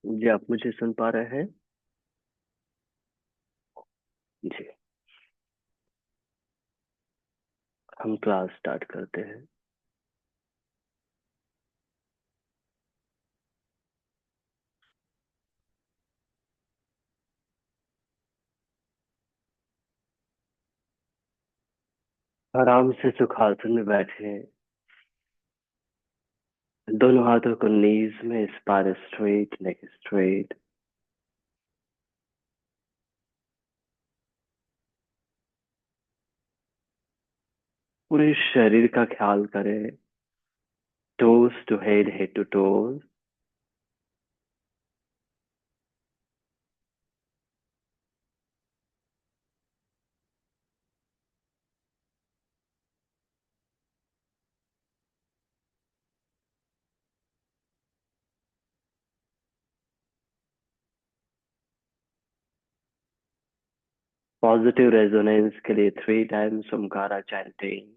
जी, आप मुझे सुन पा रहे हैं? जी, हम क्लास स्टार्ट करते हैं। आराम से सुखासन में बैठे, दोनों हाथों को नीज में, स्पाइन स्ट्रेट, नेक स्ट्रेट। पूरे शरीर का ख्याल करें, toes to head, head to toes. Positive resonance के लिए 3 टाइम्स ओमकारा चैंटिंग।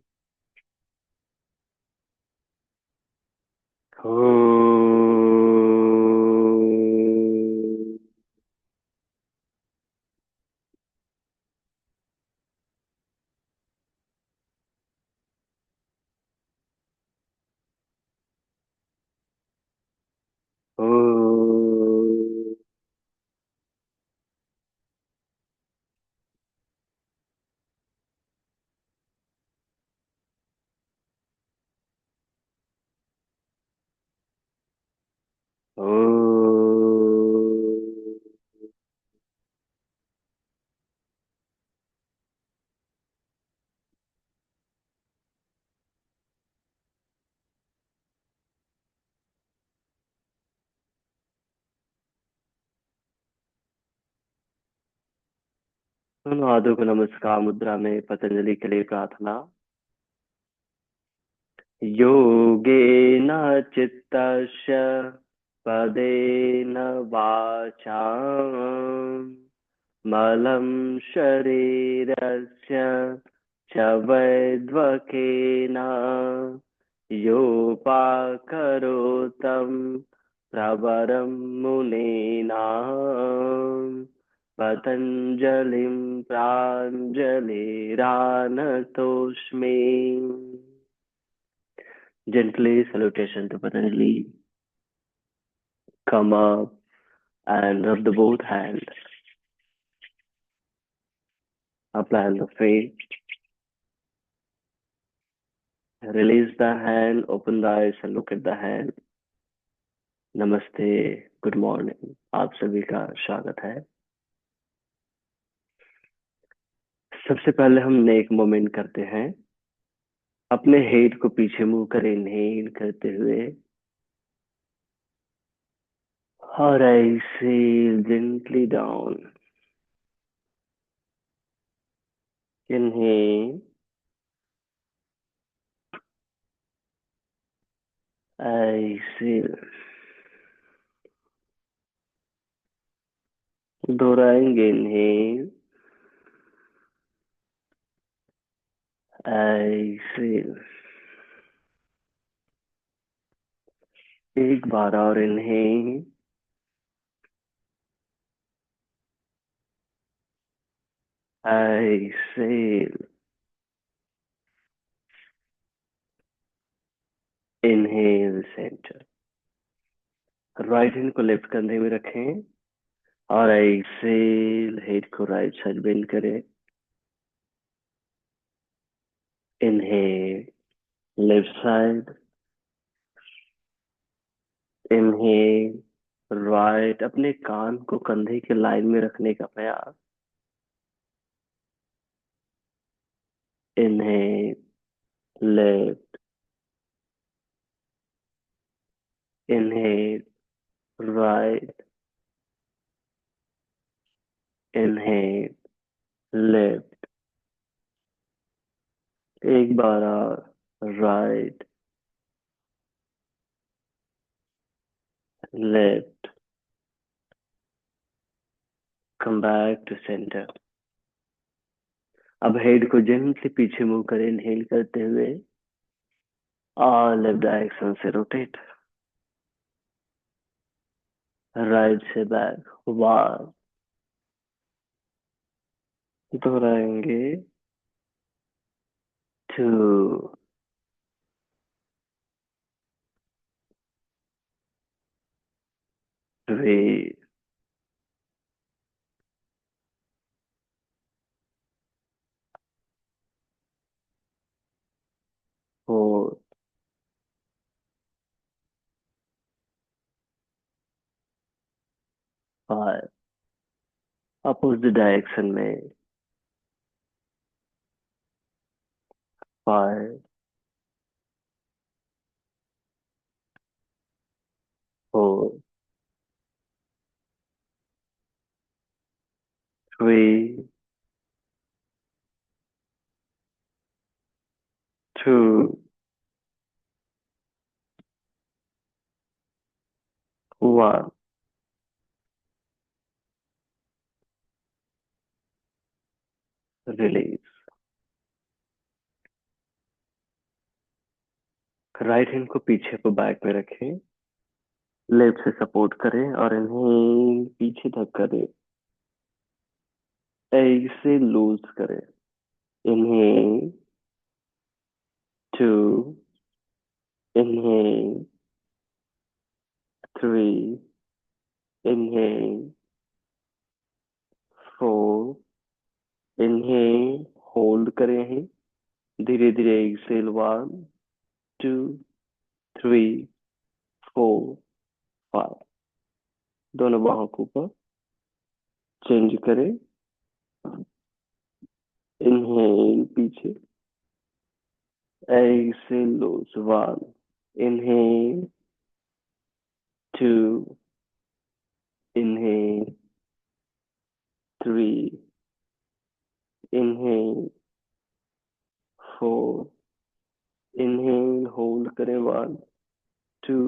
दोनों हाथों को नमस्कार मुद्रा में, पतंजलि के लिए प्रार्थना। योगेन चित्तस्य पदेन वाचां मलं शरीरस्य च वैद्वकेन योपाकरोतं प्रवरं मुनीनां पतञ्जलिं प्राञ्जलिरानतोऽस्मि। Gently salutation to Patanjali. Come up and rub the both hands. Apply on the face. Release the hand. Open the eyes and look at the hand. नमस्ते, गुड मॉर्निंग, आप सभी का स्वागत है। सबसे पहले हम नेक मोमेंट करते हैं। अपने हेड को पीछे मुंह कर इनहेल करते हुए और ऐसे जेंटली डाउन। इनहेल, ऐसे दोहराएंगे। इनहेल, ऐसे एक बार और। इनहेल, ऐसे इनहेल सेंटर। राइट हैंड को लेफ्ट कंधे में रखें और ऐसे हेड को राइट साइड बेंड करें। Inhale left side, inhale right. अपने कान को कंधे के लाइन में रखने का प्रयास। Inhale left, inhale right, inhale left. एक बार और। Right, left, come back to centre. अब हेड को जेंटली पीछे मूव करें इनहेल करते हुए और लेफ्ट डायरेक्शन से रोटेट। राइट से बैक 1, दोहराएंगे 2, 3, 4, 5, अपोजिट डायरेक्शन में 5, 4, 3, 2, 1, रिलीज। राइट हैंड को पीछे को बैक में रखें, लेफ्ट से सपोर्ट करें और इन्हें पीछे धक्का करें, ऐसे लूज करें। इन्हें 2, इन्हें 3, इन्हें 4, इन्हें होल्ड करें हैं, धीरे धीरे एक्सेल 1, 2, 3, 4, 5, दोनों बाहों को ऊपर चेंज करें। इन्हें पीछे, एक्सेल लूज 1, इन्हें 2, इन्हें 3, इन्हें 4, इन्हें होल्ड करें 1, 2,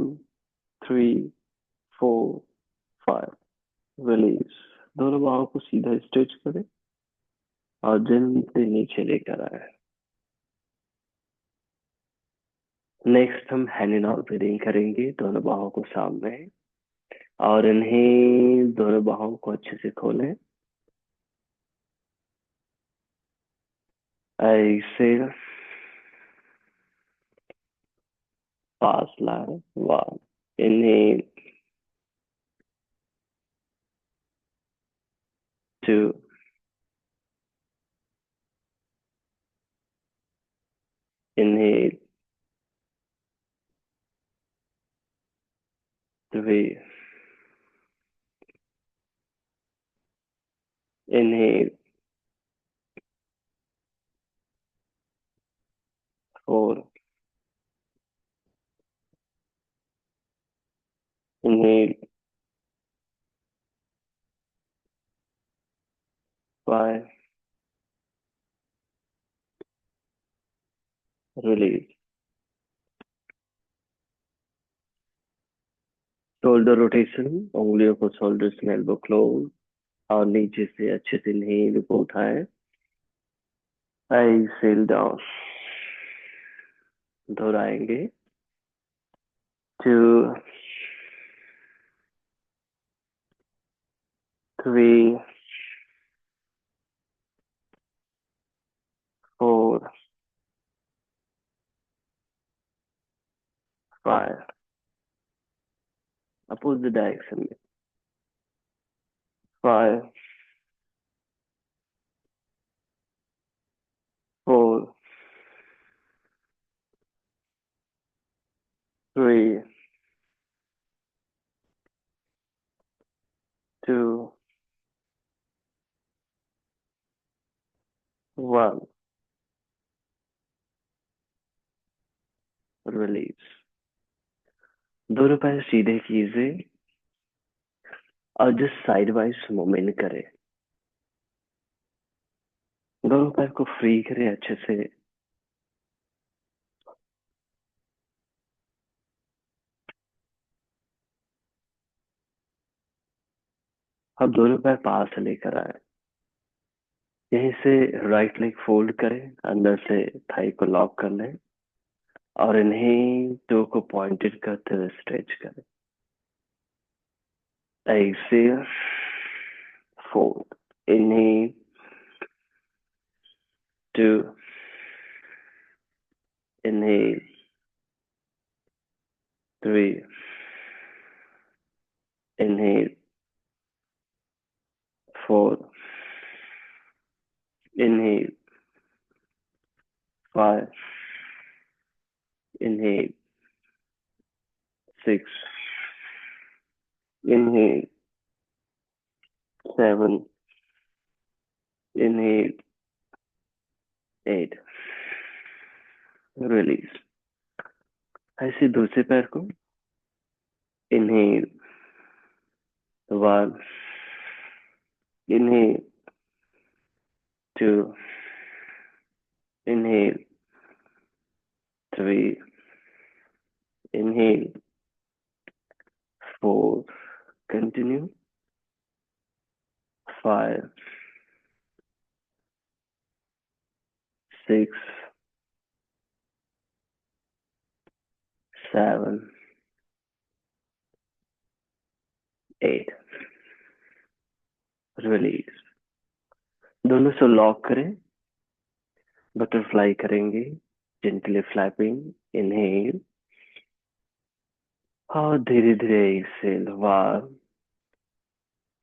3, 4, 5, रिलीज। दोनों बाहों को सीधा स्ट्रेच करें और जल्दी नीचे लेकर आए। नेक्स्ट हम हैंड इन ऑल ब्रीदिंग करेंगे, दोनों बाहों को सामने और इन्हें दोनों बाहों को अच्छे से खोलें, ऐसे पास लाए 1, इन्हें 2, इन्हें 3, इन्हें 4, इन्हें 5, रिलीज। शोल्डर रोटेशन, उंगलियों को शोल्डर से एल्बो क्लोज और नीचे से अच्छे से इन्हें को उठाएं, एक्सेल डाउन, दोहराएंगे 2, 3, 4, 5, अपोजिट डायरेक्शन में 5, 4, 3, 2, 1, रिलीज। दोनों पैर सीधे कीजिए और जस्ट साइड वाइज मूवमेंट करें, दोनों पैर को फ्री करें अच्छे से। अब दोनों पैर पास से लेकर आए, यहीं से राइट लेग फोल्ड करें, अंदर से थाई को लॉक कर लें और इन्हें टो को पॉइंटेड करते हुए स्ट्रेच करें। Exhale. Four. Inhale. Two. Inhale. Three. Inhale. Four. Inhale. Five. Inhale. Six. Inhale. Seven. Inhale. Eight. Release. ऐसे दूसरे पैर को inhale one inhale two inhale three inhale four continue five six seven eight release दोनों से lock करें butterfly करेंगे gently flapping inhale और धीरे धीरे exhale one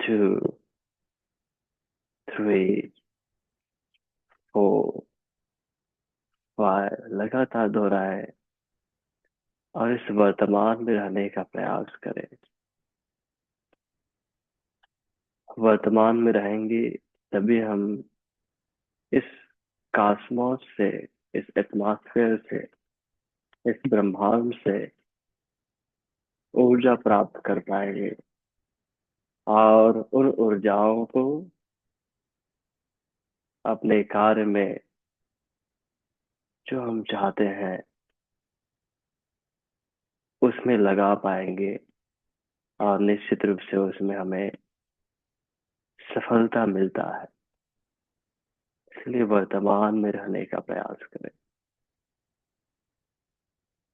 two three four five लगातार दोहराए और इस वर्तमान में रहने का प्रयास करें वर्तमान में रहेंगे तभी हम इस कॉस्मोस से इस एटमॉस्फेयर से इस ब्रह्मांड से ऊर्जा प्राप्त कर पाएंगे और उन ऊर्जाओं को अपने कार्य में जो हम चाहते हैं उसमें लगा पाएंगे और निश्चित रूप से उसमें हमें सफलता मिलता है इसलिए वर्तमान में रहने का प्रयास करें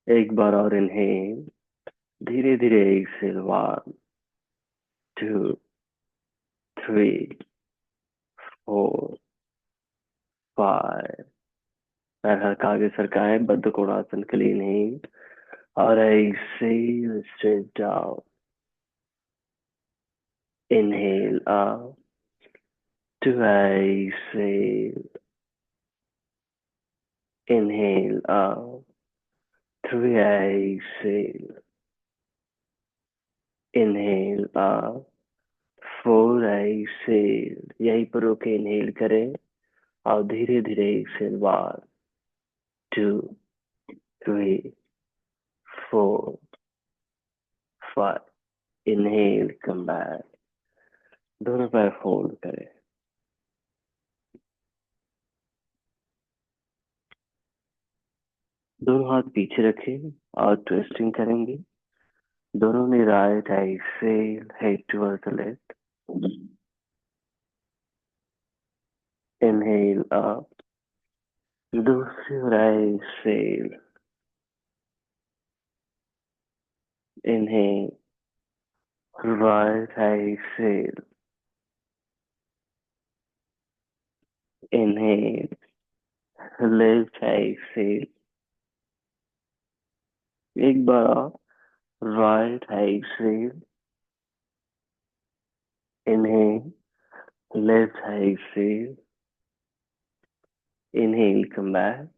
एक बार और इन्हें धीरे धीरे exhale one two three four five पैर हल्का आगे सरकाएं बद्ध कोणासन के लिए नहीं और exhale straight down inhale up to exhale inhale up through exhale inhale up four exhale यहीं पर रोके इनहेल करें और धीरे धीरे exhale one two three four five inhale come back दोनों पैर फोल्ड करें दोनों हाथ पीछे रखें और ट्विस्टिंग करेंगे दोनों ने right exhale head towards the left inhale up दूसरी ओर exhale inhale right exhale inhale left exhale एक बार right exhale inhale left exhale inhale come back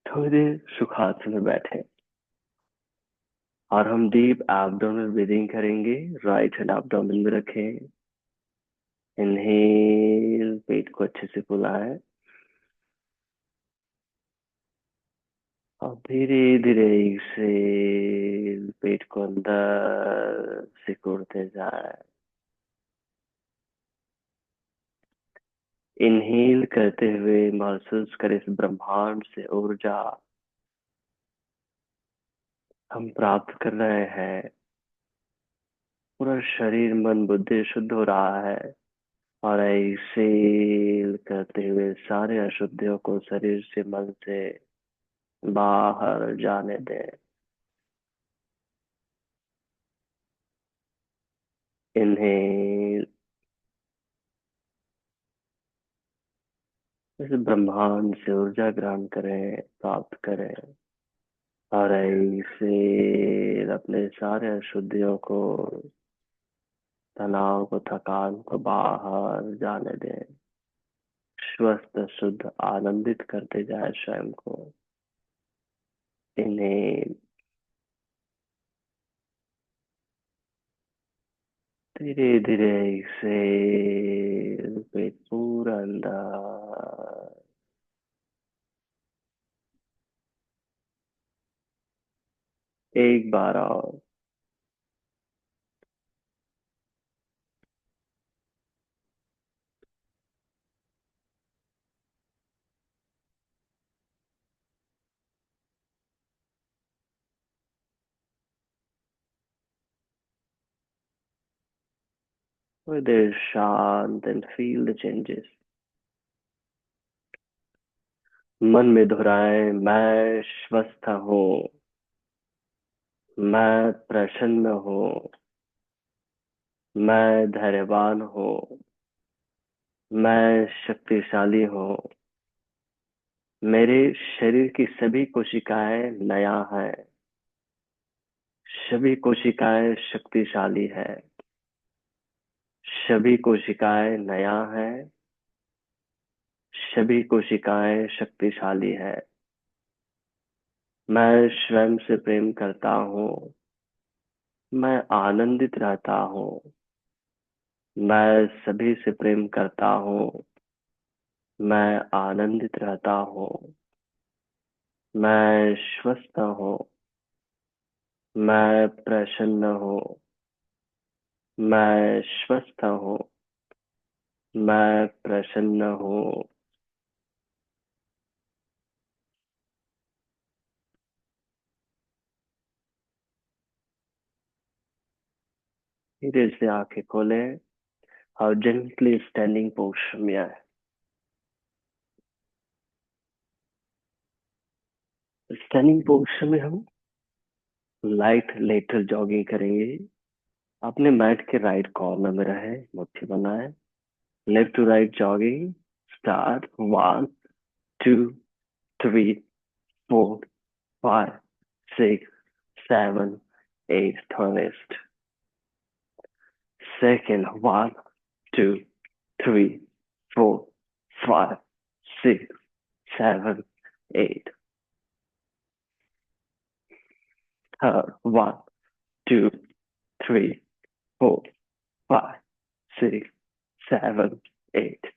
थोड़ी देर सुखासन में बैठे और हम डीप एब्डोमिनल ब्रीदिंग करेंगे राइट हैंड एब्डोमेन में रखें इनहेल पेट को अच्छे से फुलाएं और धीरे धीरे एक्सेल पेट को अंदर सिकुड़ते जाए इनहेल करते हुए महसूस करें इस ब्रह्मांड से ऊर्जा हम प्राप्त कर रहे हैं पूरा शरीर मन बुद्धि शुद्ध हो रहा है और एक्सेल करते हुए सारे अशुद्धियों को शरीर से मन से बाहर जाने दें इनहेल, इस ब्रह्मांड से ऊर्जा ग्रहण करें, प्राप्त करें। और ऐसे अपने सारे अशुद्धियों को, तनाव को, थकान को बाहर जाने दें। स्वस्थ, शुद्ध, आनंदित करते जाए स्वयं को। इन्हें धीरे धीरे से पेट पूरा अंदर, एक बार और। with a शांत and feel the changes। मन में दोहराएं, मैं स्वस्थ हूँ, मैं प्रसन्न हूँ, मैं धैर्यवान हूँ, मैं शक्तिशाली हूँ। मेरे शरीर की सभी कोशिकाएं नया है, सभी कोशिकाएं शक्तिशाली है, सभी कोशिकाएं नया है, सभी कोशिकाएं शक्तिशाली है। मैं स्वयं से प्रेम करता हूँ, मैं आनंदित रहता हूँ, मैं सभी से प्रेम करता हूँ, मैं आनंदित रहता हूँ, मैं स्वस्थ हूँ, मैं प्रसन्न हूँ, मैं स्वस्थ हूँ, मैं प्रसन्न हूँ। धीरे से आंखें खोलें और जेंटली स्टैंडिंग पोस्चर में आए। स्टैंडिंग पोस्चर में हम लाइट लेटरल जॉगिंग करेंगे। अपने मैट के राइट कॉर्नर में रहे, मुट्ठी बनाए, left to right jogging start. 1 2 3 4 5 6 7 8 turnists। Second, 1 2 3 4 5 6 7 8। Third, 1 2 3 4 5 6 7 8।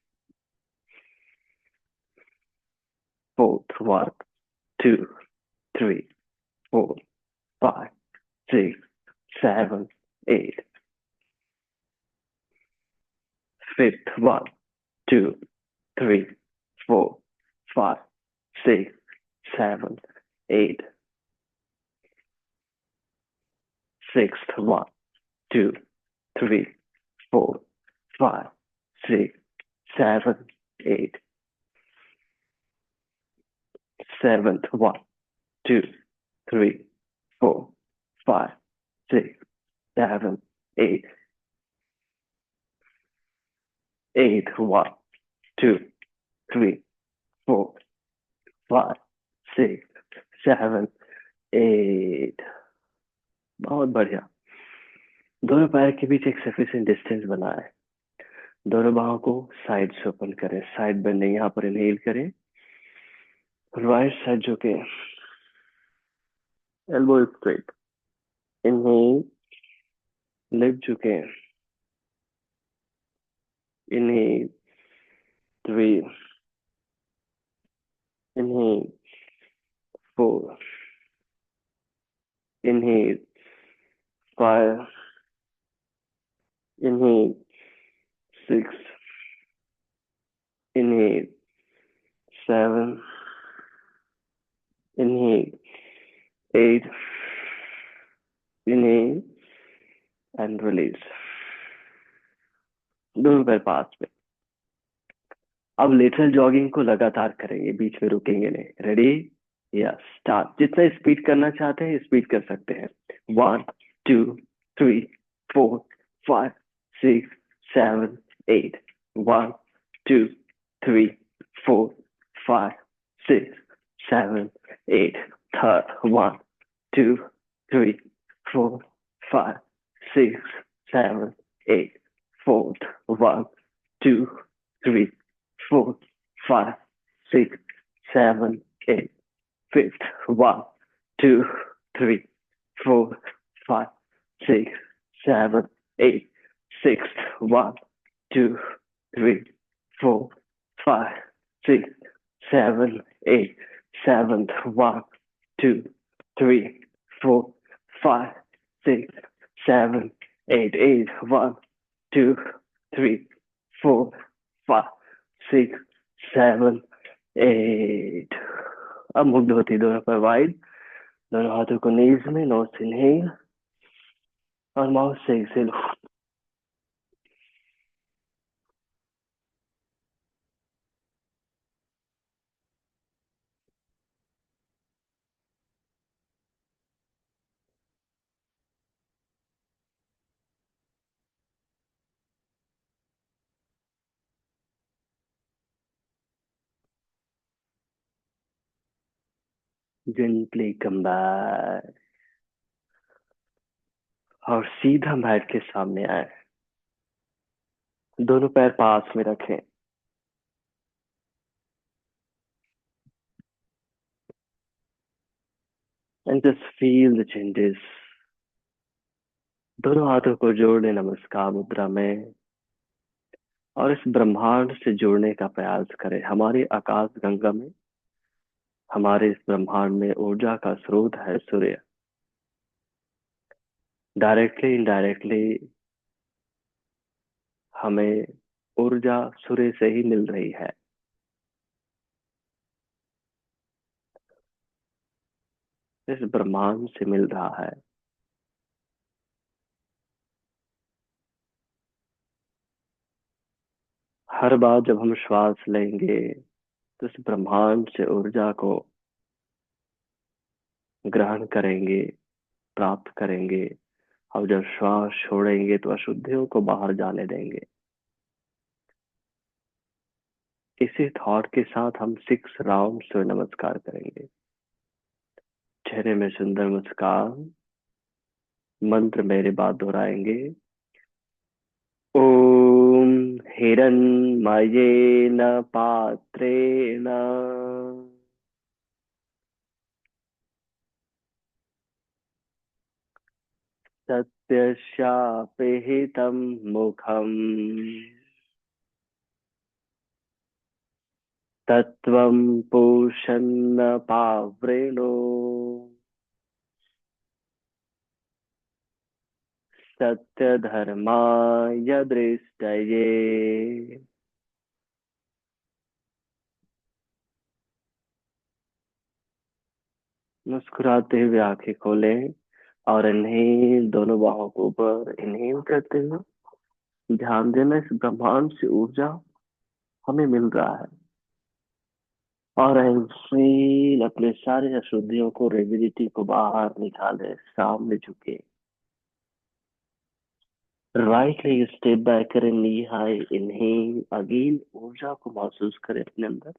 Fourth, 1 2 3 4 5 6 7 8। Fifth, 1 2 3 4 5 6 7 8। Sixth, 1 2 3 4 5 6 7 8। Seventh, 1 2 3 4 5 6 7 8। Eighth, 1 2 3 4 5 6 7 8। बहुत बढ़िया। दोनों पैर के बीच एक सफिशिएंट डिस्टेंस बनाए। दोनों बाहों को साइड से ओपन करें, साइड बेंडिंग। यहाँ पर इनहेल करें, राइट साइड झुके, एल्बो स्ट्रेट। इनहेल, लेफ्ट झुके, inhale 3, inhale 4, inhale 5, inhale 6, inhale 7, inhale 8, inhale and release। दोनों पैर पास में। अब लेटरल जॉगिंग को लगातार करेंगे, बीच में रुकेंगे नहीं। रेडी? Yes, start. जितना स्पीड करना चाहते हैं स्पीड कर सकते हैं। 1 2 3 4 5 six, seven, eight. One, two, three, four, five, six, seven, eight. Third, one, two, three, four, five, six, seven, eight. Fourth, one, two, three, four, five, six, seven, eight. Fifth, one, two, three, four, five, six, seven, eight. Sixth, one, two, three, four, five, six, seven, eight. Seventh, one, two, three, four, five, six, seven, eight. Eight, one, two, three, four, five, six, seven, eight. अब मुग्ध होती दोनों पर wide, दोनों हाथों को नीज में, knows से इनहेल और माउथ से एक्सेल. जेंटली कम बैक और सीधा मैट के सामने आए. दोनों पैर पास में रखें. And just feel the changes. दोनों हाथों को जोड़े नमस्कार मुद्रा में और इस ब्रह्मांड से जुड़ने का प्रयास करें. हमारी आकाश गंगा में, हमारे इस ब्रह्मांड में ऊर्जा का स्रोत है सूर्य. डायरेक्टली इनडायरेक्टली हमें ऊर्जा सूर्य से ही मिल रही है. इस ब्रह्मांड से मिल रहा है. हर बार जब हम श्वास लेंगे तो इस ब्रह्मांड से ऊर्जा को ग्रहण करेंगे, प्राप्त करेंगे. और जब श्वास छोड़ेंगे तो अशुद्धियों को बाहर जाने देंगे. इसी थॉट के साथ हम 6 राउंड सूर्य नमस्कार करेंगे. चेहरे में सुंदर मुस्कान. मंत्र मेरे बाद दोहराएंगे. ओम हिरण्मयेन पात्रेण सत्यशापिहितं मुखम् तत्त्वं पोषन्न पावृणो सत्यधर्माय दृष्टये. मुस्कुराते हुए आंखें खोलें और इन्हें दोनों बाहों को ऊपर इन्हें करते हुए ध्यान देना इस ब्रह्मांड से ऊर्जा हमें मिल रहा है. और ऐसे अपने सारे अशुद्धियों को, रिजिडिटी को बाहर निकाले. सामने झुके. राइट लेग स्टेप बैक करें. नी हाई इनहेल. अगेन ऊर्जा को महसूस करें अपने अंदर.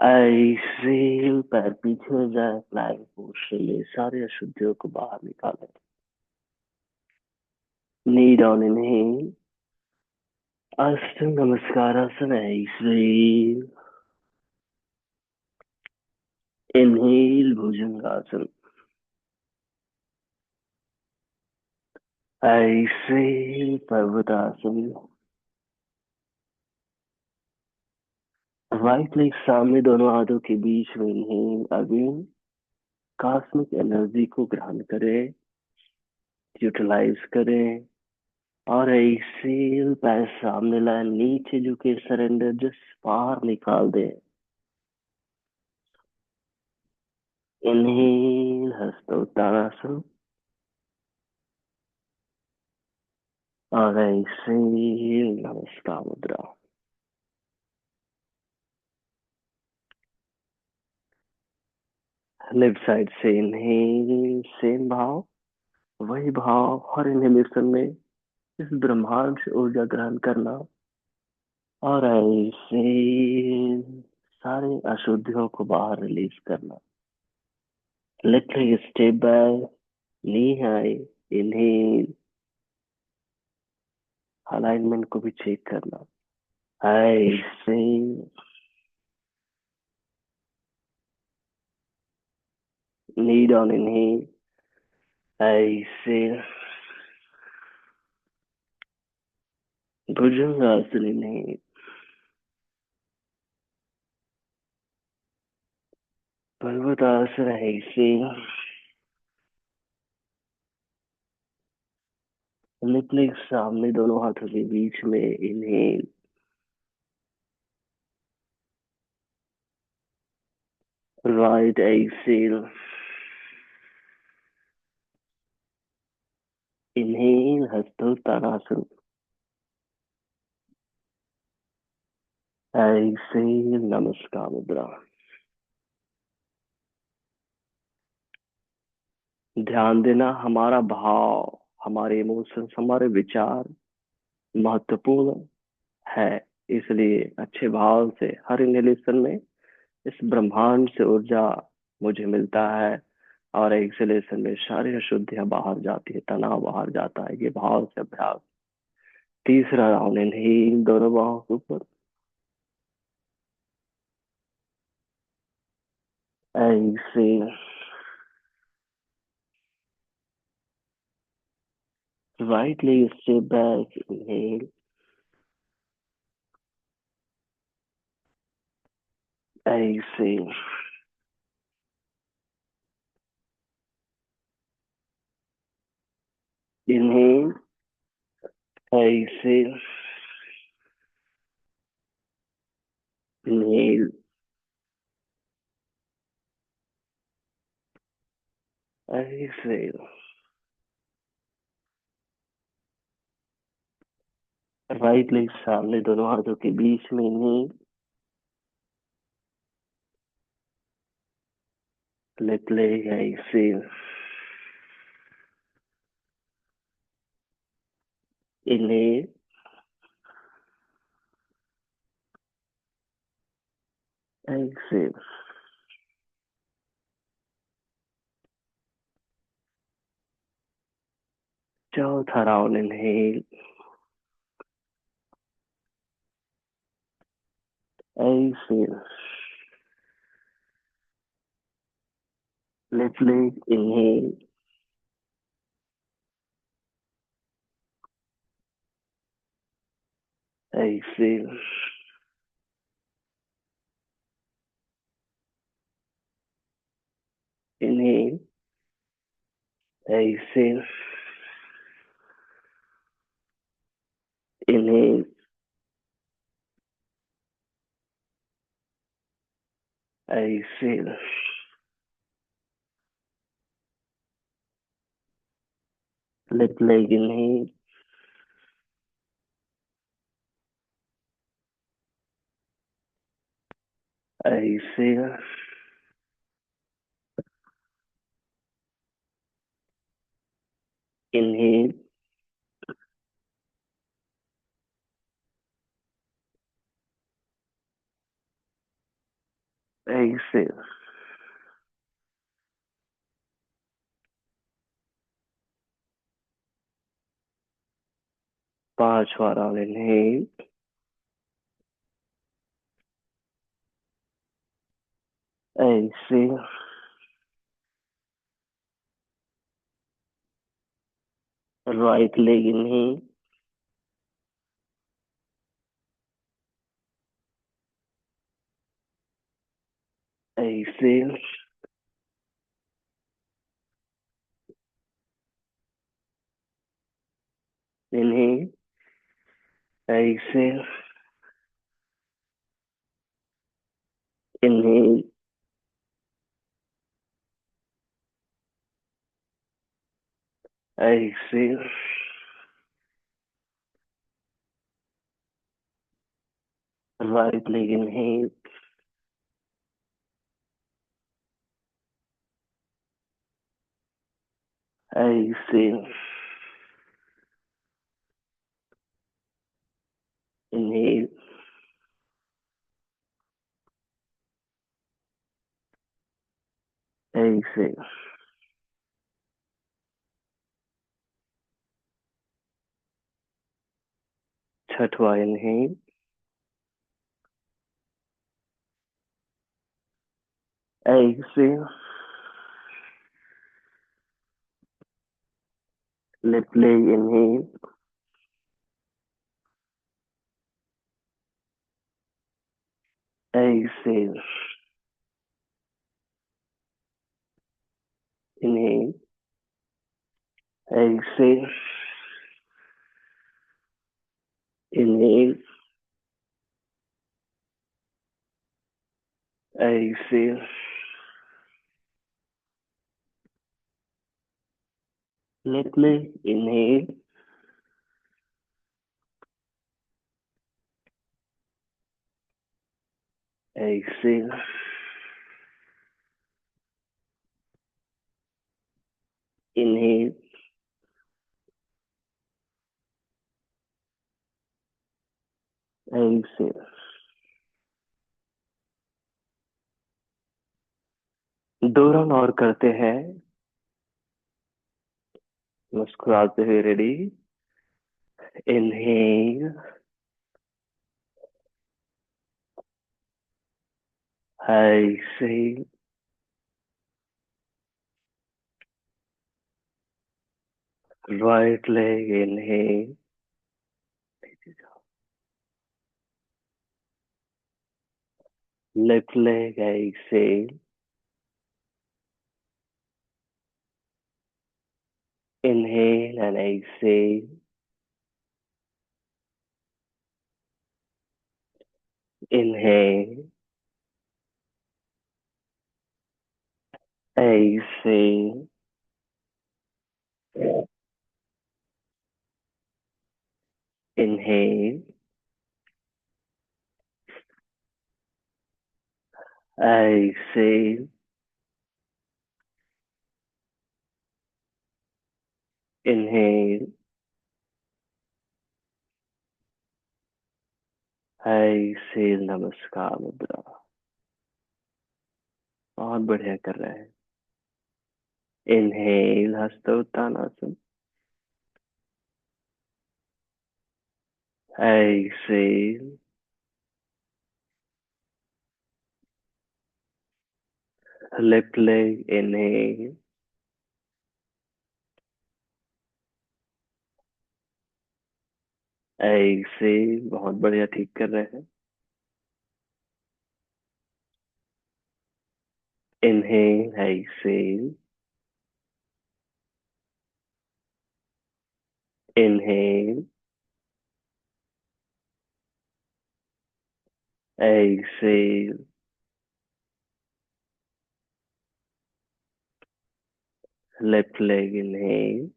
ऐसे पैर पीछे जाए. प्लैंक पोस्चर में सारे अशुद्धियों को बाहर निकालें. Knee down inhale. अष्ट नमस्कारासन. ऐसे इनहेल भुजंगासन. ऐसे पर्वतासन. राइट लेग सामने, दोनों हाथों के बीच में. Inhale again. कॉस्मिक एनर्जी को ग्रहण करें, यूटिलाइज करें. और ऐसे पैर सामने लाए. नीचे झुके. सरेंडर. जस्ट बाहर निकाल दे. इनहेल हस्तोत्तानासन. और ऐसे नमस्कार मुद्रा. लेफ्ट साइड से इनहेल. सेम भाव. वही भाव हर इनहेलेशन में इस ब्रह्मांड से ऊर्जा ग्रहण करना और ऐसे सारे अशुद्धियों को बाहर रिलीज करना। Literally step by knee high, inhale, alignment को भी चेक करना। ऐसे नी डाउन, इनहेल, ऐसे भुजंगासन, इनहेल, पर्वतासन, ऐसे लिटरली सामने दोनों हाथों के बीच में inhale, right exhale, inhale, Hastottanasana, exhale, नमस्कार मुद्रा। ध्यान देना, हमारा भाव, हमारे इमोशंस, हमारे विचार महत्वपूर्ण है। इसलिए अच्छे भाव से हर इनहेलेशन में इस ब्रह्मांड से ऊर्जा मुझे मिलता है और एक्सलेशन में सारी अशुद्धियां बाहर जाती है, तनाव बाहर जाता है। ये भाव से अभ्यास। तीसरा राउंड, इनहेल, दोनों बाहों के ऊपर, exhale, right leg step back, inhale, exhale, inhale, exhale, inhale, exhale. Right leg सामने दोनों हाथों के बीच में, inhale, left leg, exhale, inhale, exhale. चौथा round, inhale, exhale, left leg, inhale, exhale, inhale, exhale, inhale, exhale. Left leg, inhale, exhale, inhale, exhale. पांचवा round, inhale, exhale, right leg, inhale, exhale, inhale, exhale, inhale, exhale, right leg, inhale, ऐसे इन्हें ऐसे छठवा इन्हें ऐसे लिपले इन्हें ऐसे इन्हें ऐसे इन्हें ऐसे लिपले इन्हें ऐसे इन्हें ऐसे 2 राउंड और करते हैं मुस्कुराते हुए। रेडी? इनहेल ऐसे right leg inhale left leg ऐसे inhale and exhale, inhale, exhale, inhale, exhale, inhale, exhale। नमस्कार मुद्रा। बहुत बढ़िया कर रहे हैं। इनहेल हस्त Uttanasana, exhale, left leg inhale, exhale। बहुत बढ़िया, ठीक कर रहे हैं। Inhale exhale, inhale, exhale, left leg inhale,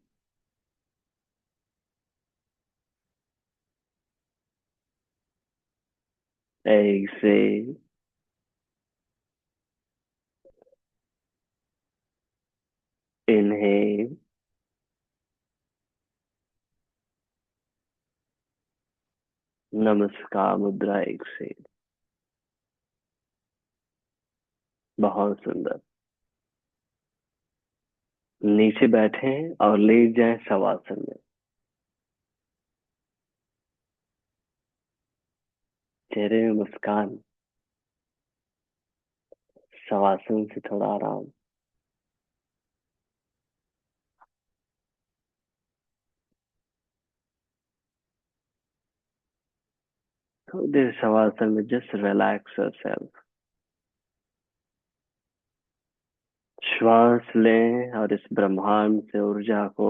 exhale, inhale, नमस्कार मुद्रा। एक्सेल। बहुत सुंदर। नीचे बैठे और लेट जाएं शवासन में। चेहरे में मुस्कान। शवासन से थोड़ा आराम। थोड़ी देर शवासन में जस्ट रिलैक्स योरसेल्फ। श्वास लें और इस ब्रह्मांड से ऊर्जा को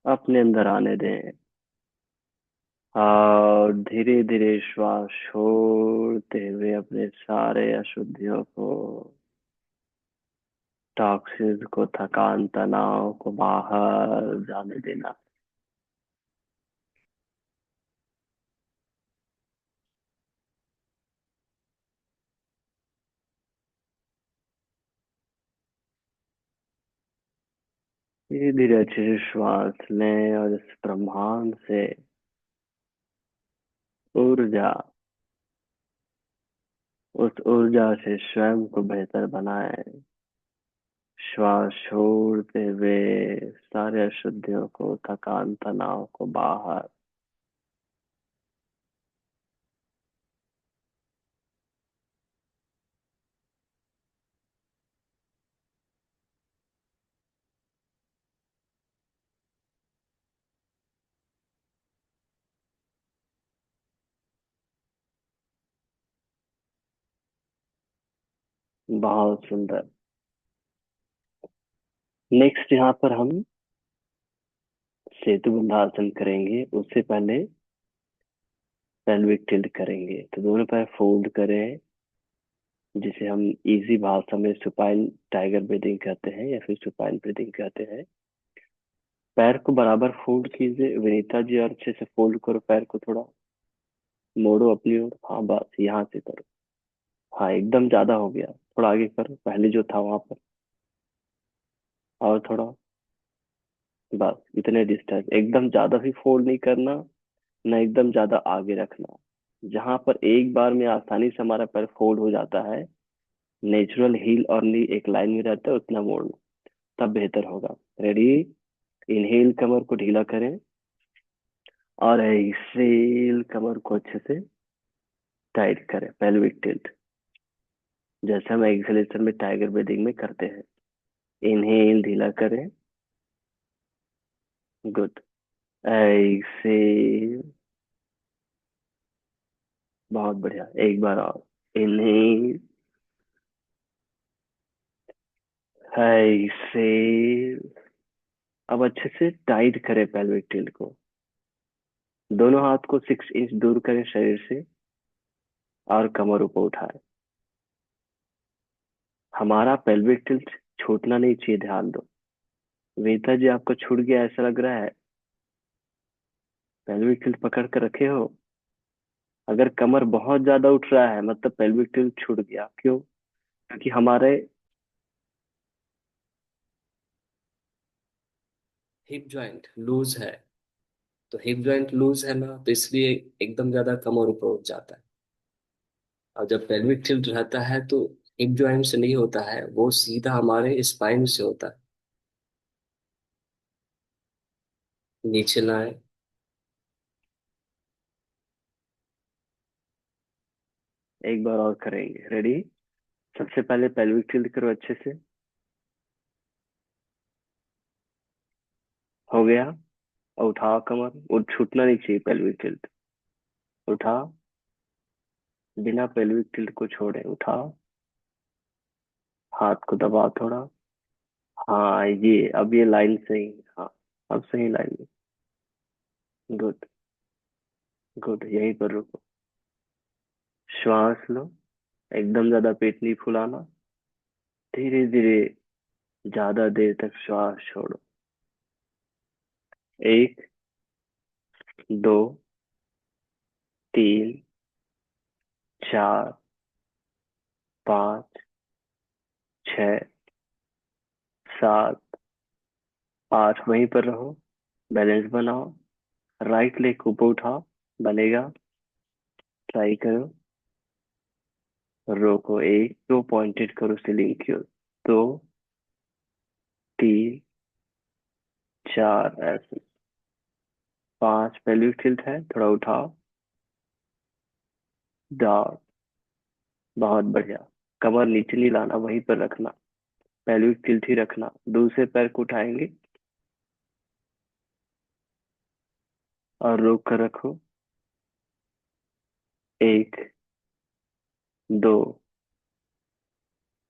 अपने अंदर आने दें और धीरे धीरे श्वास छोड़ते हुए अपने सारे अशुद्धियों को, टॉक्सिन्स को, थकान, तनाव को बाहर जाने देना। धीरे धीरे अच्छे से श्वास लें और इस ब्रह्मांड से ऊर्जा, उस ऊर्जा से स्वयं को बेहतर बनाएं। श्वास छोड़ते हुए सारे अशुद्धियों को, थकान तनाव को बाहर। बहुत सुंदर। नेक्स्ट यहाँ पर हम सेतु बंधासन करेंगे। उससे पहले पेल्विक टिल्ट करेंगे। तो दोनों पैर फोल्ड करें, जिसे हम इजी भाषा में सुपाइन टाइगर ब्रीदिंग कहते हैं या फिर सुपाइन ब्रीदिंग कहते हैं। पैर को बराबर फोल्ड कीजिए विनीता जी, और अच्छे से फोल्ड करो पैर को, थोड़ा मोड़ो अपनी ओर। हाँ बस यहाँ से करो। हाँ एकदम ज्यादा हो गया, थोड़ा आगे करो, पहले जो था वहां पर। और थोड़ा, बस इतने डिस्टेंस, एकदम ज्यादा भी फोल्ड नहीं करना, ना एकदम ज्यादा आगे रखना। जहां पर एक बार में आसानी से हमारा पैर फोल्ड हो जाता है, नेचुरल हील और नी एक लाइन में रहता है, उतना मोड़ना, तब बेहतर होगा। रेडी? इनहेल, कमर को ढीला करें, और एक्सेल, कमर को अच्छे से टाइट करें, पेल्विक टिल्ट, जैसे हम एक्सेलेशन में टाइगर ब्रीदिंग में करते हैं। इनहेल ढीला करें, गुड। एक्सेल, बहुत बढ़िया, एक बार और। Inhale, exhale. अब अच्छे से टाइट करें पेल्विक टिल्ट को। दोनों हाथ को 6 इंच दूर करें शरीर से, और कमर ऊपर उठाएं। हमारा पेल्विक टिल्ट छूटना नहीं चाहिए, ध्यान दो। वेता जी, आपको छूट गया ऐसा लग रहा है? पेल्विक टिल्ट पकड़ कर रखे हो? अगर कमर बहुत ज्यादा उठ रहा है, मतलब पेल्विक टिल्ट छूट गया। क्यों? क्योंकि हमारे, हिप जॉइंट लूज है। तो हिप जॉइंट लूज है ना, तो इसलिए एकदम ज्यादा कमर ऊपर उठ जाता है। और जब पेल्विक टिल्ट रहता है तो हिप जॉइंट से नहीं होता है, वो सीधा हमारे स्पाइन से होता है। नीचे लाए। एक बार और करेंगे। रेडी? सबसे पहले पेल्विक टिल्ट करो अच्छे से। हो गया? और उठाओ कमर, और छूटना नहीं चाहिए पेल्विक टिल्ट। उठाओ, बिना पेल्विक टिल्ट को छोड़े उठाओ। हाथ को दबाओ थोड़ा। हाँ ये, अब ये लाइन सही है। हाँ, अब सही लाइन में। गुड, गुड, यहीं पर रुको। श्वास लो, एकदम ज्यादा पेट नहीं फुलाना। धीरे धीरे, ज्यादा देर तक श्वास छोड़ो। 1, 2, 3, 4, 5, 6, 7, 8, वहीं पर रहो। बैलेंस बनाओ। राइट लेग ऊपर उठाओ, बनेगा? ट्राई करो। रोको, 1, 2 पॉइंटेड करो सीलिंग की ओर। 2, 3, 4, ऐसे। 5, पेल्विक टिल्ट है, थोड़ा उठाओ। डाउन, बहुत बढ़िया। कमर नीचे नहीं लाना, वहीं पर रखना। पेल्विक टिल्ट ही रखना। दूसरे पैर को उठाएंगे, और रोक कर रखो। 1, 2,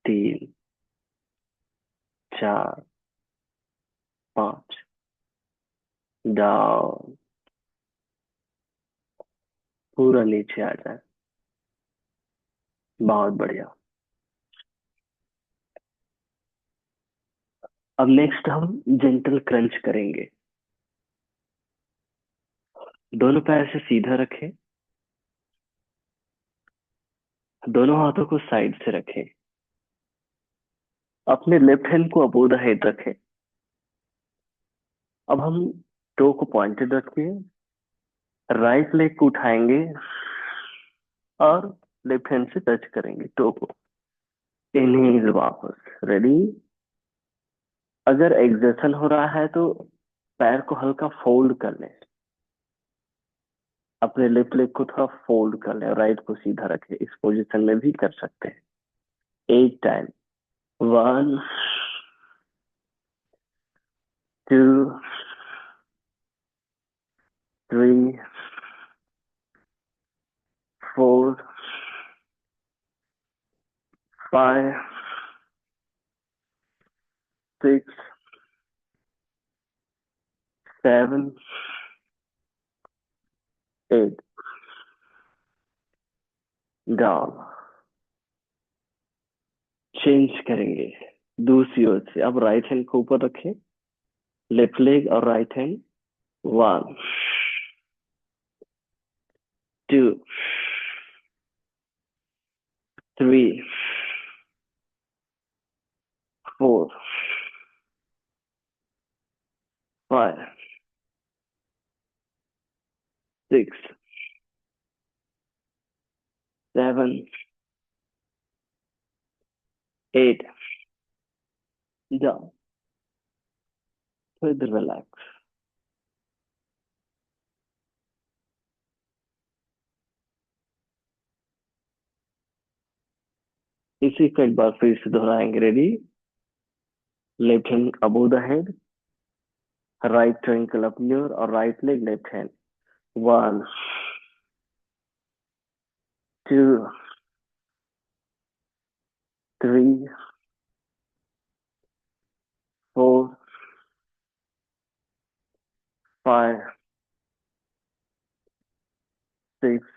3, 4, 5, डाउन, पूरा नीचे आ जाए। बहुत बढ़िया। अब नेक्स्ट हम जेंटल क्रंच करेंगे। दोनों पैर से सीधा रखें, दोनों हाथों को साइड से रखें, अपने लेफ्ट हैंड को अपोजिट हेड रखें। अब हम टो को पॉइंटेड रखिए, राइट लेग को उठाएंगे और लेफ्ट हैंड से टच करेंगे टो को। इनहेल वापस, रेडी। अगर एक्सर्शन हो रहा है तो पैर को हल्का फोल्ड कर लें, अपने लेफ्ट लेग को थोड़ा फोल्ड कर लें और राइट को सीधा रखें। इस पोजीशन में भी कर सकते हैं। 8 टाइम। 1 2 3 4 5 6 7 8। डाउन। चेंज करेंगे दूसरी ओर से। अब राइट हैंड को ऊपर रखें, लेफ्ट लेग और राइट हैंड। 1 2 3 4 5 6 7 8। डाउन। फिर रिलैक्स। इसी को एक बार फिर से दोहराएंगे, ready. Left hand above the head, right triangle up near और राइट लेग लेफ्ट हैंड। 1 2 3 4 5 6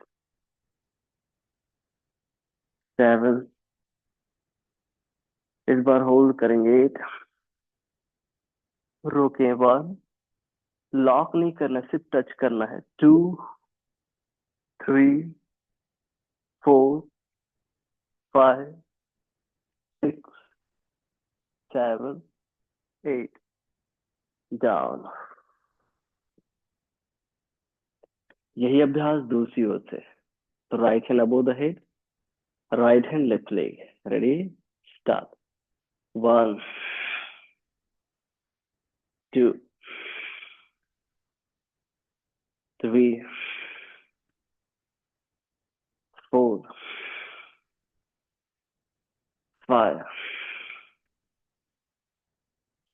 7। इस बार होल्ड करेंगे 8। रोके बाद लॉक नहीं करना, सिर्फ टच करना है। 2 3 4 5 6 7 8। डाउन। यही अभ्यास दूसरी ओर से। तो right hand above the head, right hand left leg, ready start. 1 2 3 4 5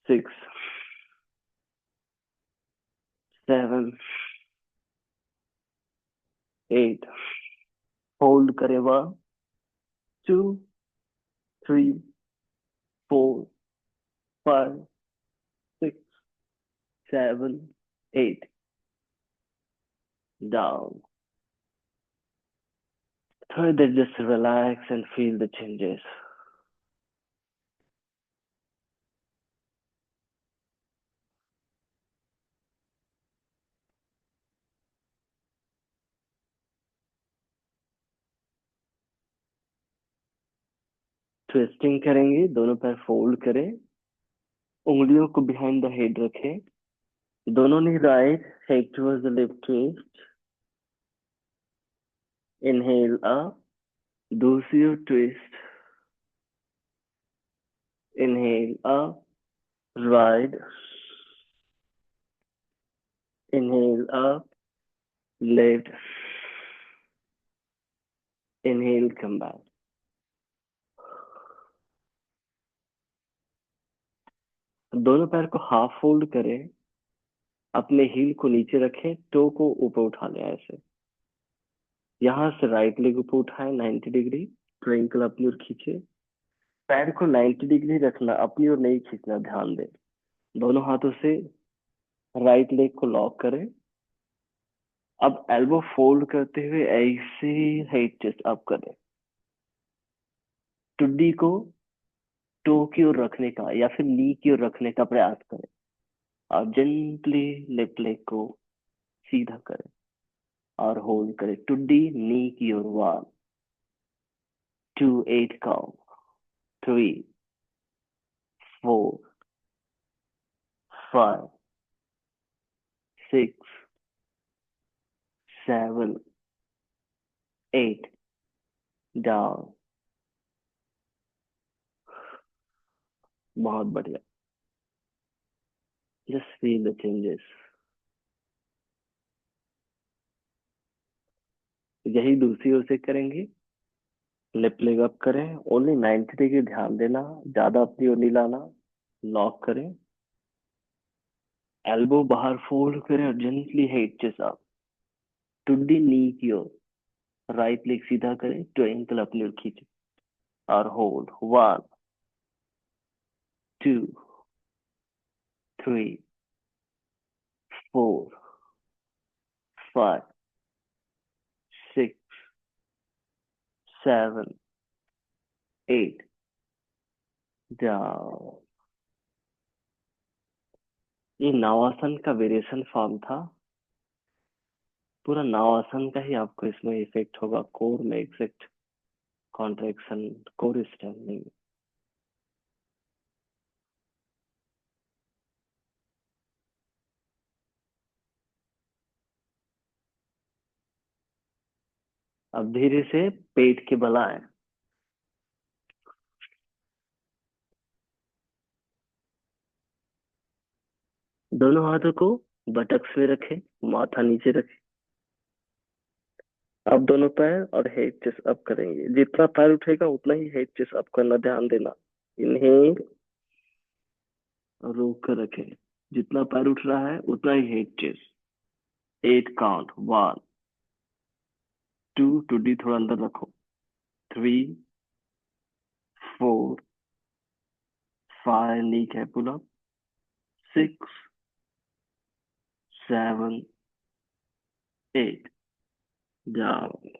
6 7 8। Hold करें 1 2 3 4 5 6 7 8। Down. Further, just relax and feel the changes. Twisting करेंगे, दोनों पैर फोल्ड करें, उंगलियों को बिहाइंड द हेड रखें, दोनों knee right, head towards the left twist. Inhale up, दूसरी ओर twist. Inhale up, right. Inhale up, left. Inhale, come back. दोनों पैर को हाफ फोल्ड करें, अपने हील को नीचे रखें, टो को ऊपर उठा लें ऐसे। यहां से राइट लेग ऊपर उठाएं 90 डिग्री, ट्रायंगल अपनी ओर खींचे। पैर को 90 डिग्री रखना, अपनी ओर नहीं खींचना, ध्यान दें। दोनों हाथों से राइट लेग को लॉक करें। अब एल्बो फोल्ड करते हुए ऐसे हेड चेस्ट अप करें। टुड्डी को टो की ओर रखने का या फिर नी की ओर रखने का प्रयास करें और जेंटली लेफ्ट लेग को सीधा करें और होल्ड करें। टुड्डी नी की ओर। 1 2 8 काउंट। 3 4 5 6 7 8 डाउन। बहुत बढ़िया। Just feel the changes. यही दूसरी ओर से करेंगे। लिप लेग अप करें, ओनली 90 डिग्री ध्यान देना, ज्यादा अपनी ओर नहीं लाना। लॉक करें, एल्बो बाहर फोल्ड करें और जेंटली हेड चेस्ट अप, टुड्डी नी की ओर। राइट लेग सीधा करें, ट्विंकल अपनी ओर खींचे और होल्ड। 1 2 3 4 5 6 7 8 डाउन। ये नावासन का वेरिएशन फॉर्म था। पूरा नावासन का ही आपको इसमें इफेक्ट होगा, कोर में एग्जैक्ट कॉन्ट्रैक्शन, कोर स्ट्रेंथनिंग। अब धीरे से पेट के बल आए। दोनों हाथों को बटक्स में रखें, माथा नीचे रखें। अब दोनों पैर और हेड चेस्ट अप करेंगे। जितना पैर उठेगा उतना ही हेड चेस्ट अप करना, ध्यान देना। इनहेल और रोक कर रखें। जितना पैर उठ रहा है उतना ही हेड चेस्ट। 8 काउंट। 1 2, टूडी थोड़ा अंदर रखो। 3 4 5, नी है pull up. 6 7 8 down.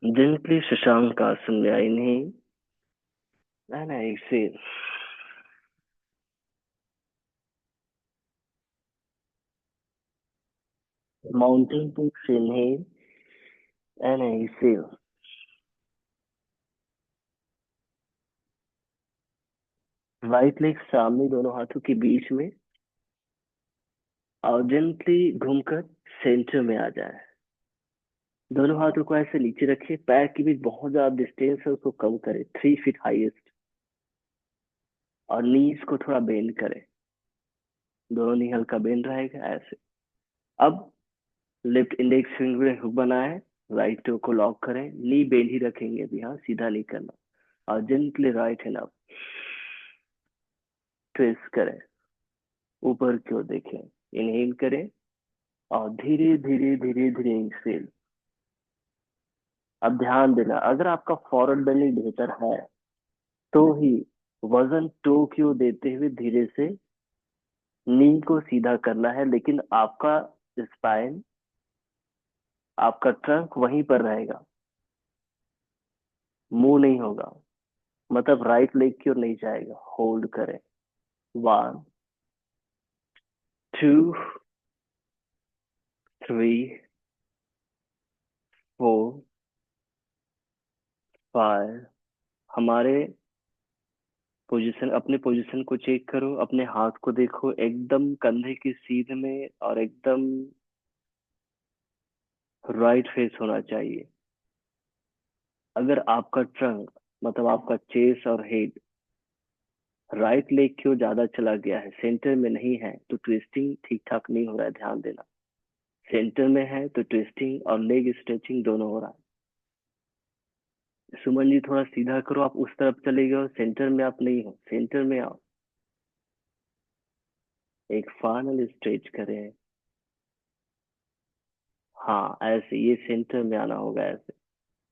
Gently Shashank asana में आई नहीं, and exhale. Mountain pose, inhale and exhale. Right leg सामने दोनों हाथों के बीच में और जेंटली घूमकर सेंटर में आ जाए। दोनों हाथों को ऐसे नीचे रखिए, पैर के बीच बहुत ज्यादा डिस्टेंस है उसको कम करें, 3 फीट हाईएस्ट। और नीज को थोड़ा बेंड करें, दोनों नी हल्का बेंड रहेगा ऐसे। अब लेफ्ट इंडेक्स फिंगर हुक बनाए, राइट टो को लॉक करें, नी बेंड ही रखेंगे अभी, हाँ सीधा नहीं करना। और gently right hand up, twist करें, ऊपर की ओर देखें। इनहेल करें और धीरे धीरे धीरे धीरे एक्सेल। अब ध्यान देना, अगर आपका फॉरवर्ड बेंडिंग बेहतर है तो ही वजन टो की ओर देते हुए धीरे से नी को सीधा करना है, लेकिन आपका स्पाइन, आपका ट्रंक वहीं पर रहेगा, मूव नहीं होगा, मतलब राइट लेग की ओर नहीं जाएगा। होल्ड करें। 1 2 3 4 5। हमारे पोजीशन, अपने पोजीशन को चेक करो, अपने हाथ को देखो, एकदम कंधे की सीध में और एकदम राइट फेस होना चाहिए। अगर आपका ट्रंक, मतलब आपका चेस और हेड राइट लेग की ओर ज्यादा चला गया है, सेंटर में नहीं है, तो ट्विस्टिंग ठीक ठाक नहीं हो रहा है, ध्यान देना। सेंटर में है तो ट्विस्टिंग और लेग स्ट्रेचिंग दोनों हो रहा है। सुमन जी थोड़ा सीधा करो, आप उस तरफ चले गए हो, सेंटर में आप नहीं हो, सेंटर में आओ। एक फाइनल स्ट्रेच करें। हाँ ऐसे, ये सेंटर में आना होगा ऐसे।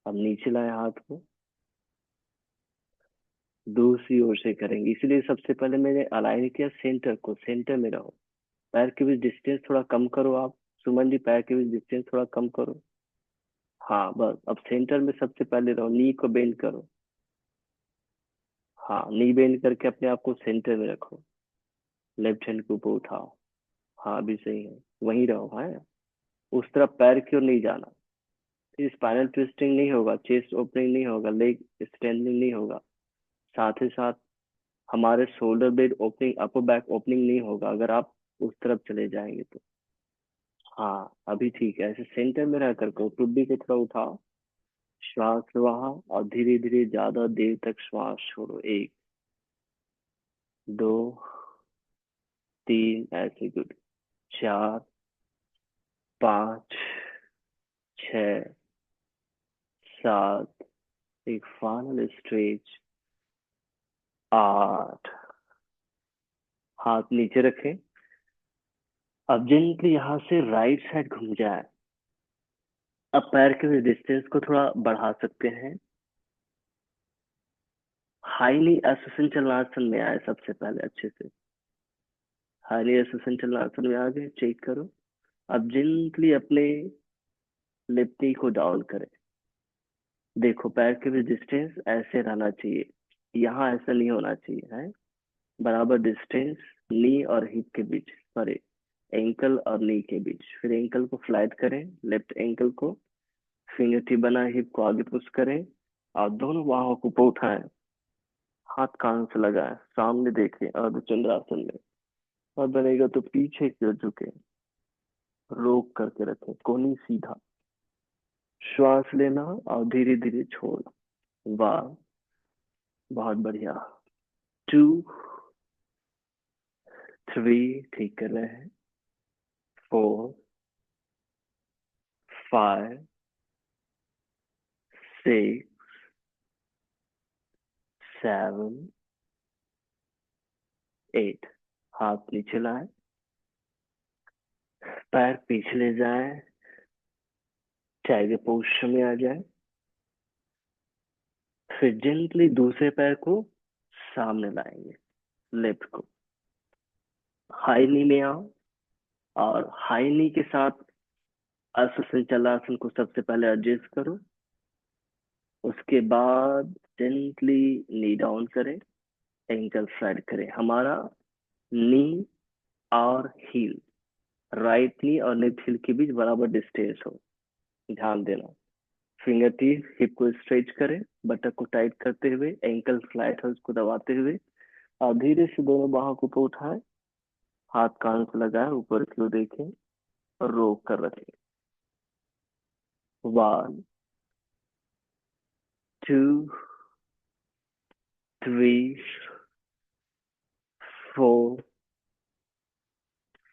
अब नीचे लाए हाथ को, दूसरी ओर से करेंगे, इसलिए सबसे पहले मैंने अलाइन किया सेंटर को, सेंटर में रहो। पैर के बीच डिस्टेंस थोड़ा कम करो आप। सुमन जी पैर के बीच डिस्टेंस थोड़ा कम करो। हाँ बस, अब सेंटर में सबसे पहले रहो, नी को बेंड करो। हाँ, नी बेंड करके अपने आप को सेंटर में रखो। लेफ्ट हैंड को ऊपर उठाओ। हाँ अभी सही है, वहीं रहो है। उस तरफ पैर की ओर नहीं जाना। फिर स्पाइनल ट्विस्टिंग नहीं होगा, चेस्ट ओपनिंग नहीं होगा, लेग स्ट्रेंथनिंग नहीं होगा। साथ ही साथ हमारे shoulder blade opening, upper back opening नहीं होगा अगर आप उस तरफ चले जाएंगे तो। हाँ अभी ठीक है, ऐसे सेंटर में रह करके टुड्डी की तरह उठाओ, श्वास वहा, और धीरे धीरे ज्यादा देर तक श्वास छोड़ो। एक, दो, तीन, ऐसे गुड, चार, पाँच, छ, सात, एक फाइनल स्ट्रेच, आठ। हाथ नीचे रखें। अब जेंटली यहाँ से राइट साइड घूम जाए। अब पैर के डिस्टेंस को थोड़ा बढ़ा सकते हैं। हाईली एसेशन चलनासन में आए सबसे पहले अच्छे से। हाईली एसेशन चलनासन में आ गए, चेक करो। अब जेंटली अपने लेफ्ट नी को डाउन करें। देखो पैर के भी डिस्टेंस ऐसे रहना चाहिए, यहाँ ऐसा नहीं होना चाहिए है। बराबर डिस्टेंस नी और हिप के बीच, सॉरी, एंकल और नी के बीच। फिर एंकल को फ्लैट करें, लेफ्ट एंकल को, फिंगर टिप बना, हिप को आगे पुश करें, और दोनों बाहों को ऊपर उठाएं। हाथ कान से लगाएं, सामने देखें अर्धचंद्रासन में। और बनेगा तो पीछे की ओर झुके, रोक करके रखें, कोहनी सीधा। श्वास लेना और धीरे धीरे छोड़ना। वाह, बहुत बढ़िया। टू, थ्री, ठीक कर रहे हैं, four, five, six, seven, eight. हाथ नीचे लाए, पैर पीछे ले जाए, टाइगर पोस्टर में आ जाए। फिर जेंटली दूसरे पैर को सामने लाएंगे, लेफ्ट को। हाई नी में आओ, और हाई नी के साथ चलासन को सबसे पहले एडजस्ट करो। उसके बाद जेंटली नी डाउन करें, एंकल फ्लैट करें। हमारा नी और हील, राइट नी और लेफ्ट हील के बीच बराबर डिस्टेंस हो, ध्यान देना। फिंगर टिप हिप को स्ट्रेच करें, बटक को टाइट करते हुए, एंकल फ्लैट है उसको दबाते हुए, और धीरे से दोनों बाहों को ऊपर उठाएं, हाथ कान से लगाएं, ऊपर की ओर देखें और रोक कर रखें। One, two, three, four,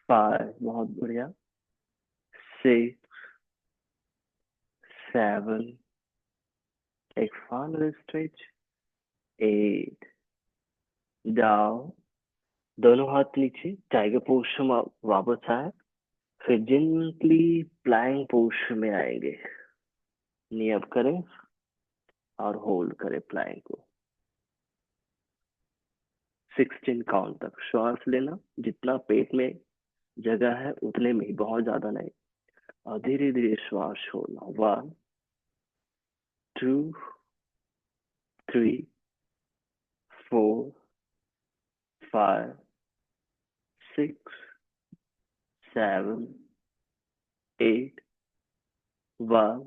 five, बहुत बढ़िया, सिक्स, सेवन, एक फाइनल स्ट्रेच, एट, डाउन, दोनों हाथ नीचे, टाइगर पोस्टर में वापस आए। फिर जेंटली प्लैंक पोस्टर में आएंगे, नी अप करें और होल्ड करें प्लैंक को 16 काउंट तक। श्वास लेना, जितना पेट में जगह है उतने में ही, बहुत ज्यादा नहीं, और धीरे धीरे श्वास छोड़ना। One, two, three, four, five, six, seven, eight, one,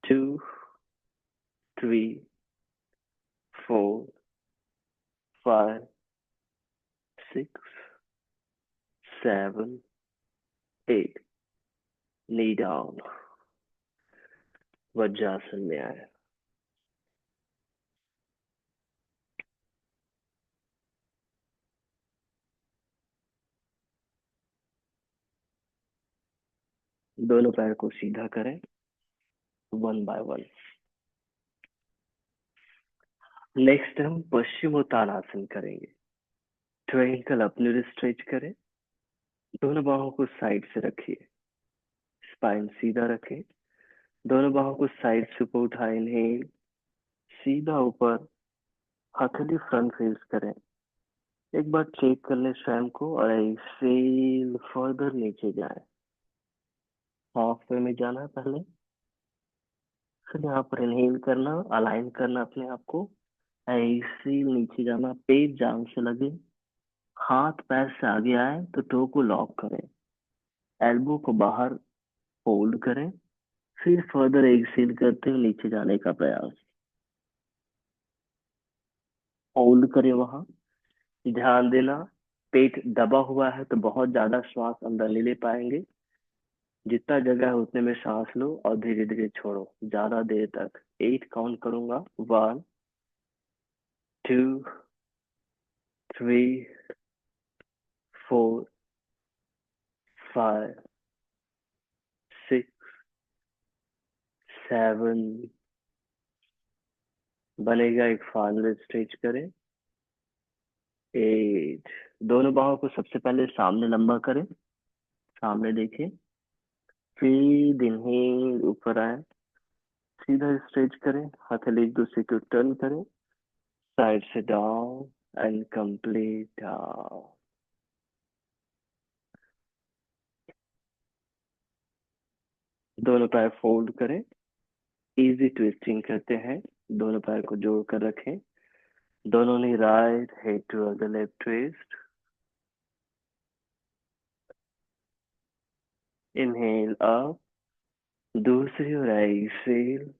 two, three, four, five, six, seven, eight. Knee down, Vajrasana में आए। दोनों पैर को सीधा करें, वन बाय वन। नेक्स्ट हम पश्चिमोत्तानासन करेंगे। ट्रायंगल अपने स्ट्रेच करें, दोनों बाहों को साइड से रखिए, स्पाइन सीधा रखें, दोनों बाहों को साइड से ऊपर उठाएं, इनहेल, सीधा ऊपर, हथेली फ्रंट फेस करें। एक बार चेक कर लें स्वयं को, और ऐसे फर्दर नीचे जाए, हाफ वे में जाना है पहले। फिर यहाँ पर इनहेल करना, अलाइन करना अपने आप को, ऐसे नीचे जाना, पेट जांग से लगे, हाथ पैर से आगे आए तो टो को लॉक करें, एल्बो को बाहर होल्ड करें, फिर फर्दर एक्सेल करते हुए नीचे जाने का प्रयास। होल्ड करें वहां। ध्यान देना, पेट दबा हुआ है तो बहुत ज्यादा श्वास अंदर नहीं ले पाएंगे। जितना जगह है उतने में सांस लो और धीरे धीरे छोड़ो, ज्यादा देर तक। 8 काउंट करूंगा। 1, 2, 3, 4, 5, 6, 7। बनेगा एक फाइनल स्ट्रेच करें। 8। दोनों बाहों को सबसे पहले सामने लंबा करें, सामने देखें। फिर इनहेल ऊपर आए, सीधा स्ट्रेच करें, हथेली एक दूसरे को टर्न करें, साइड से डाउन एंड कंप्लीट डाउन। दोनों पैर फोल्ड करें, इजी ट्विस्टिंग करते हैं। दोनों पैर को जोड़ कर रखें, दोनों ने right head to the left twist. Inhale up, दूसरी ओर एक्सेल।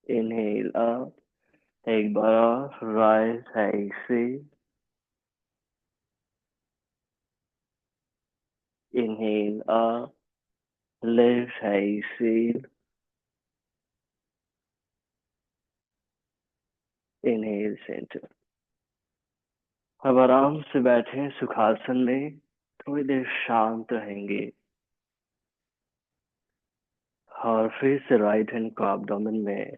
इनहेल अप, एक बार और right exhale. Inhale up, left exhale. Inhale centre. अब आराम से बैठे सुखासन में, थोड़ी देर शांत रहेंगे और फिर से राइट हैंड को एब्डोमेन में।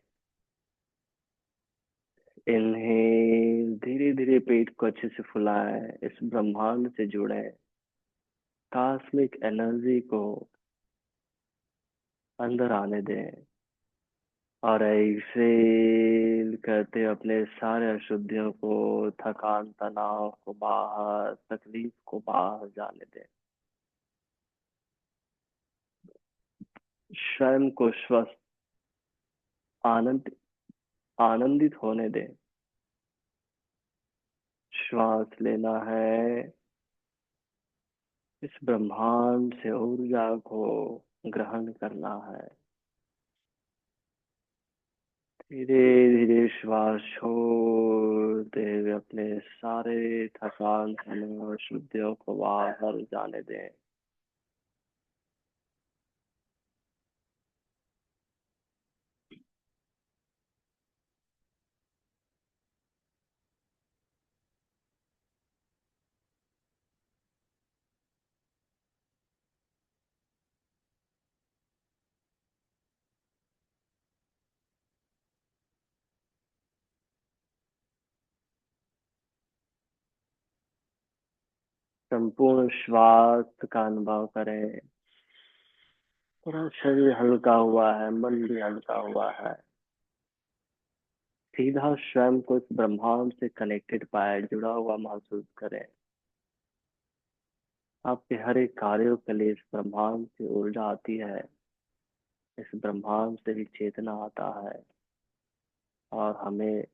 इनहेल, धीरे धीरे पेट को अच्छे से फुलाएं, इस ब्रह्मांड से जुड़े, कॉस्मिक एनर्जी को अंदर आने दें। और एक्सेल करते अपने सारे अशुद्धियों को, थकान तनाव को बाहर, तकलीफ को बाहर जाने दें। स्वयं को स्वस्थ, आनंद आनंदित होने दें। श्वास लेना है, इस ब्रह्मांड से ऊर्जा को ग्रहण करना है। धीरे धीरे श्वास छोड़ते हुए अपने सारे थकान तनाव शुद्धियों को बाहर जाने दें। संपूर्ण श्वास का अनुभव करें। पूरा शरीर हल्का हुआ है, मन भी हल्का हुआ है। सीधा स्वयं को इस ब्रह्मांड से कनेक्टेड पाए, जुड़ा हुआ महसूस करें। आपके हर एक कार्यों के लिए इस ब्रह्मांड से ऊर्जा आती है, इस ब्रह्मांड से ही चेतना आता है और हमें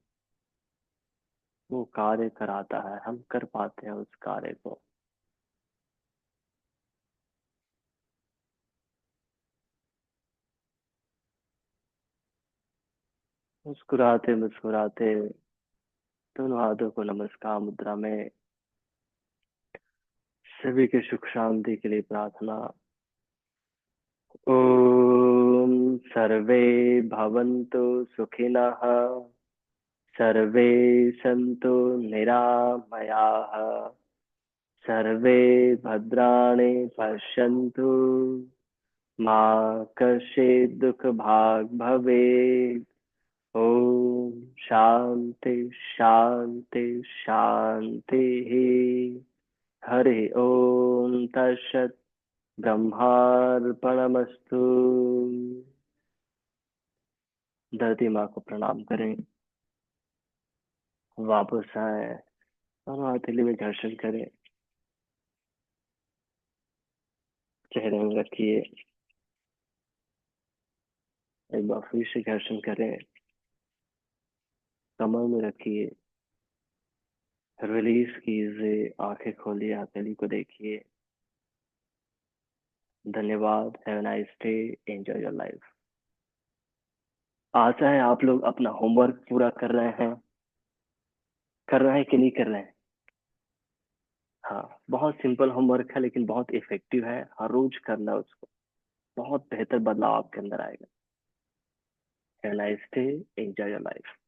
वो कार्य कराता है, हम कर पाते हैं उस कार्य को। मुस्कुराते मुस्कुराते दोनों हाथों को नमस्कार मुद्रा में, सभी के सुख शांति के लिए प्रार्थना। ओम सर्वे भवन्तु सुखिनः, सर्वे सन्तु निरामयाः, सर्वे भद्राणि पश्यन्तु, मा कश्चित् दुःखभाग् भवेत्। ओम शांति शांति शांति। हरि ओम तत्सत्। ब्रह्मार्पणमस्तु। धरती माँ को प्रणाम करें, वापस आए और हथेली में घर्षण करें, चेहरे में रखिए, एक बार फिर से घर्षण करें, कमर में रखिए, रिलीज कीजिए, आंखें खोलिए, हथेली को देखिए। धन्यवाद। Have a nice day, enjoy your life. आशा है आप लोग अपना होमवर्क पूरा कर रहे हैं। कर रहे हैं कि नहीं कर रहे हैं? हाँ, बहुत सिंपल होमवर्क है लेकिन बहुत इफेक्टिव है, हर रोज करना उसको। बहुत बेहतर बदलाव आपके अंदर आएगा। Have nice day, enjoy your life.